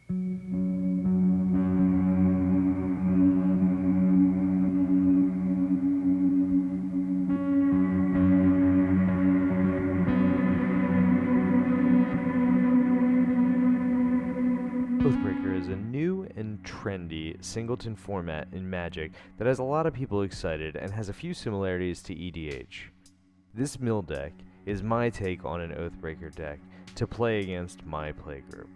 Oathbreaker is a new and trendy singleton format in Magic that has a lot of people excited and has a few similarities to EDH. This mill deck is my take on an Oathbreaker deck to play against my playgroup.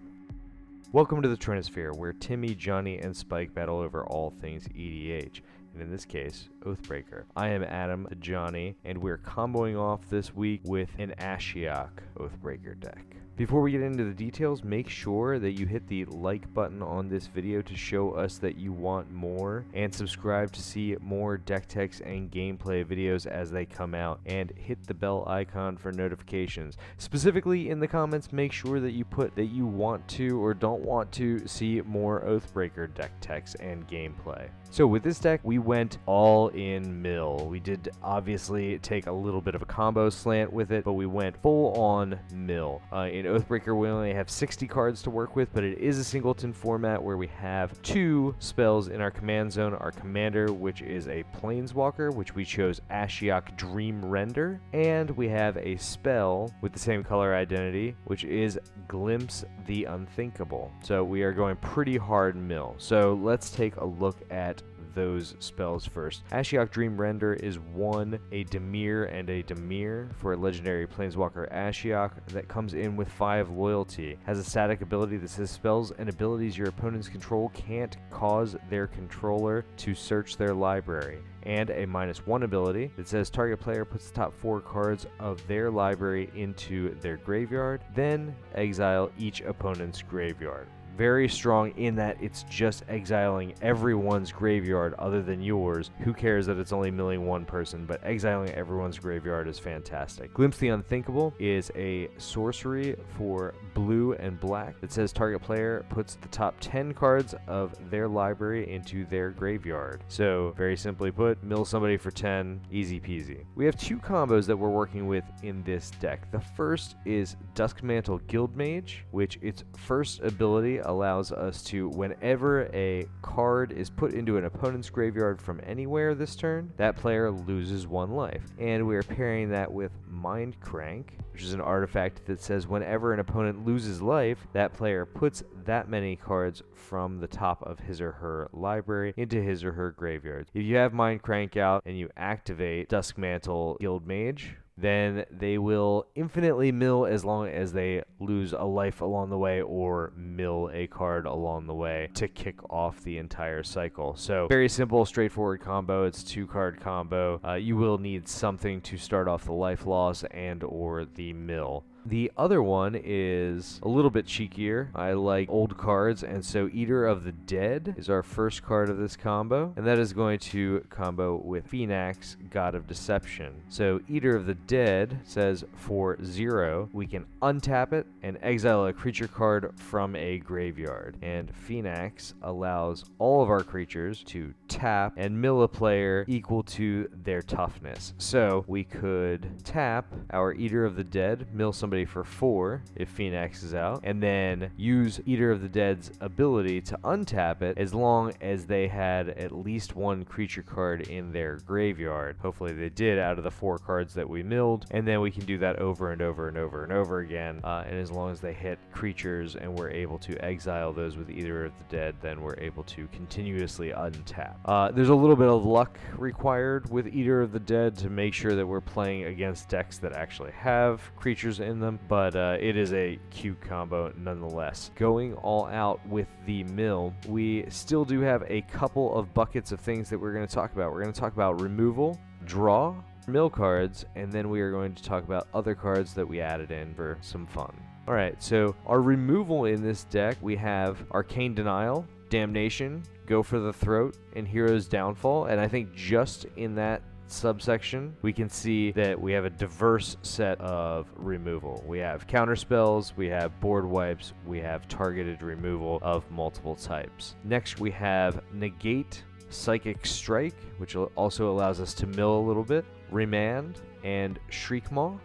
Welcome to the Trinisphere, where Timmy, Johnny, and Spike battle over all things EDH, and in this case, Oathbreaker. I am Adam, the Johnny, and we're comboing off this week with an Ashiok Oathbreaker deck. Before we get into the details, make sure that you hit the like button on this video to show us that you want more, and subscribe to see more deck techs and gameplay videos as they come out, and hit the bell icon for notifications. Specifically in the comments, make sure that you put that you want to or don't want to see more Oathbreaker deck techs and gameplay. So with this deck, we went all in mill. We did obviously take a little bit of a combo slant with it, but we went full on mill. In Oathbreaker, we only have 60 cards to work with, but it is a singleton format where we have 2 spells in our command zone. Our commander, which is a planeswalker, which we chose Ashiok Dream Render, and we have a spell with the same color identity, which is Glimpse the Unthinkable. So we are going pretty hard mill. So let's take a look at those spells first. Ashiok Dream Render is 1, a Dimir and a Dimir for a legendary planeswalker Ashiok that comes in with 5 loyalty. Has a static ability that says spells and abilities your opponents control can't cause their controller to search their library. And a -1 ability that says target player puts the top 4 cards of their library into their graveyard, then exile each opponent's graveyard. Very strong in that it's just exiling everyone's graveyard other than yours. Who cares that it's only milling one person, but exiling everyone's graveyard is fantastic. Glimpse the Unthinkable is a sorcery for blue and black that says target player puts the top 10 cards of their library into their graveyard. So very simply put, mill somebody for 10, easy peasy. We have 2 combos that we're working with in this deck. The first is Duskmantle Guildmage, which its first ability allows us to, whenever a card is put into an opponent's graveyard from anywhere this turn, that player loses 1 life. And we're pairing that with Mind Crank, which is an artifact that says whenever an opponent loses life, that player puts that many cards from the top of his or her library into his or her graveyard. If you have Mind Crank out and you activate Duskmantle Guildmage, then they will infinitely mill as long as they lose a life along the way or mill a card along the way to kick off the entire cycle. So very simple, straightforward combo. It's a 2-card combo. You will need something to start off the life loss and or the mill. The other one is a little bit cheekier. I like old cards, and so Eater of the Dead is our first card of this combo, and that is going to combo with Phoenix, God of Deception. So Eater of the Dead says for 0, we can untap it and exile a creature card from a graveyard. And Phoenix allows all of our creatures to tap and mill a player equal to their toughness. So we could tap our Eater of the Dead, mill somebody for 4 if Phoenix is out, and then use Eater of the Dead's ability to untap it as long as they had at least 1 creature card in their graveyard. Hopefully they did out of the 4 cards that we milled, and then we can do that over and over and over and over again, and as long as they hit creatures and we're able to exile those with Eater of the Dead, then we're able to continuously untap. There's a little bit of luck required with Eater of the Dead to make sure that we're playing against decks that actually have creatures in them, but it is a cute combo nonetheless. Going all out with the mill, we still do have a couple of buckets of things that we're going to talk about. We're going to talk about removal, draw, mill cards, and then we are going to talk about other cards that we added in for some fun. Alright, so our removal in this deck, we have Arcane Denial, Damnation, Go for the Throat, and Hero's Downfall, and I think just in that subsection we can see that we have a diverse set of removal. We have counter spells, we have board wipes, we have targeted removal of multiple types. Next we have Negate, Psychic Strike, which also allows us to mill a little bit, Remand, and Shriekmaw.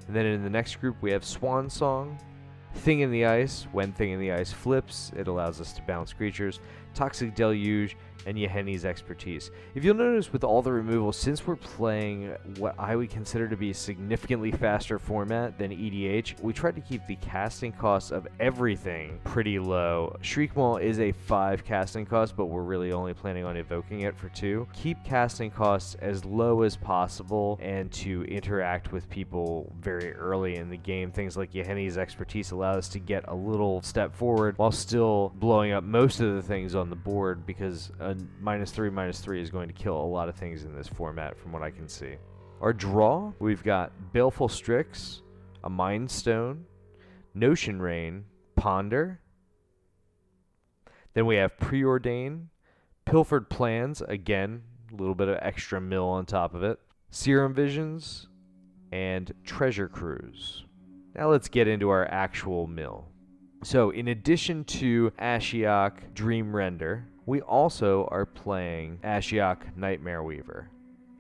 And then in the next group we have Swan Song, Thing in the Ice. When Thing in the Ice flips, it allows us to bounce creatures. Toxic Deluge, and Yahenni's Expertise. If you'll notice with all the removals, since we're playing what I would consider to be a significantly faster format than EDH, we tried to keep the casting costs of everything pretty low. Shriekmaw is a 5 casting cost, but we're really only planning on evoking it for 2. Keep casting costs as low as possible, and to interact with people very early in the game. Things like Yahenni's Expertise allow us to get a little step forward while still blowing up most of the things on the board, because a -3/-3 is going to kill a lot of things in this format from what I can see. Our draw, we've got Baleful Strix, a Mind Stone, Notion Rain, Ponder. Then we have Preordain, Pilfered Plans, again, a little bit of extra mill on top of it, Serum Visions, and Treasure Cruise. Now let's get into our actual mill. So in addition to Ashiok Dream Render, we also are playing Ashiok Nightmare Weaver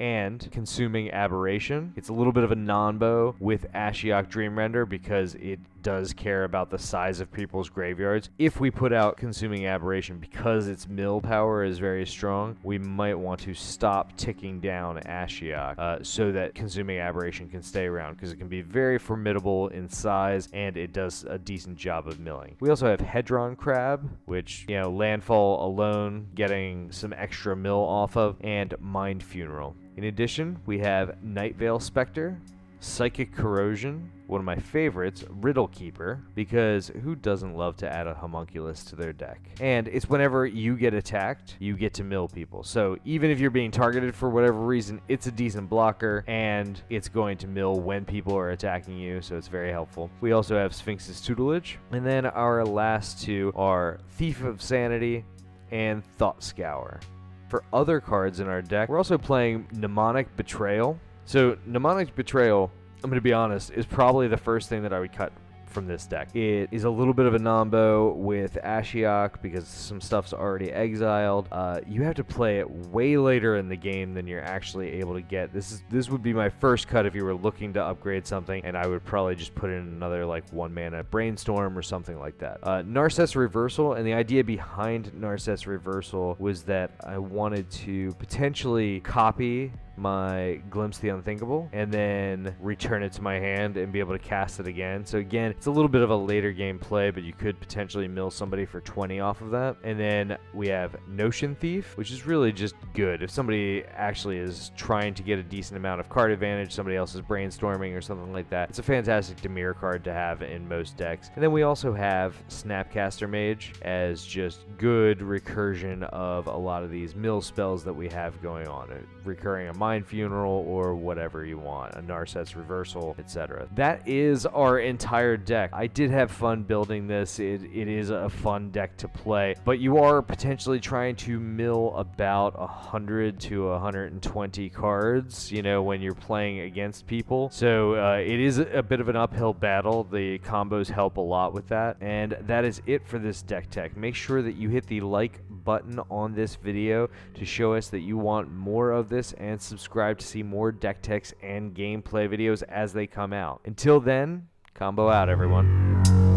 and Consuming Aberration. It's a little bit of a non-bow with Ashiok Dream Render because it does care about the size of people's graveyards. If we put out Consuming Aberration because its mill power is very strong, we might want to stop ticking down Ashiok so that Consuming Aberration can stay around, because it can be very formidable in size and it does a decent job of milling. We also have Hedron Crab, which, landfall alone getting some extra mill off of, and Mind Funeral. In addition, we have Nightveil Spectre, Psychic Corrosion, one of my favorites, Riddle Keeper, because who doesn't love to add a homunculus to their deck? And it's whenever you get attacked, you get to mill people. So even if you're being targeted for whatever reason, it's a decent blocker, and it's going to mill when people are attacking you, so it's very helpful. We also have Sphinx's Tutelage, and then our last two are Thief of Sanity and Thought Scour. For other cards in our deck, we're also playing Mnemonic Betrayal. So Mnemonic Betrayal, I'm going to be honest, is probably the first thing that I would cut from this deck. It is a little bit of a nombo with Ashiok because some stuff's already exiled. You have to play it way later in the game than you're actually able to get. This would be my first cut if you were looking to upgrade something, and I would probably just put in another 1-mana Brainstorm or something like that. Narset's Reversal, and the idea behind Narset's Reversal was that I wanted to potentially copy my Glimpse the Unthinkable and then return it to my hand and be able to cast it again. So again, it's a little bit of a later game play, but you could potentially mill somebody for 20 off of that. And then we have Notion Thief, which is really just good. If somebody actually is trying to get a decent amount of card advantage, somebody else is brainstorming or something like that, it's a fantastic Dimir card to have in most decks. And then we also have Snapcaster Mage as just good recursion of a lot of these mill spells that we have going on. Recurring a Mind Funeral or whatever you want, a Narset's Reversal, etc. That is our entire deck. I did have fun building this. It is a fun deck to play, but you are potentially trying to mill about 100 to 120 cards, when you're playing against people. So it is a bit of an uphill battle. The combos help a lot with that, and that is it for this deck tech. Make sure that you hit the like button on this video to show us that you want more of this, and subscribe to see more deck techs and gameplay videos as they come out. Until then, combo out, everyone.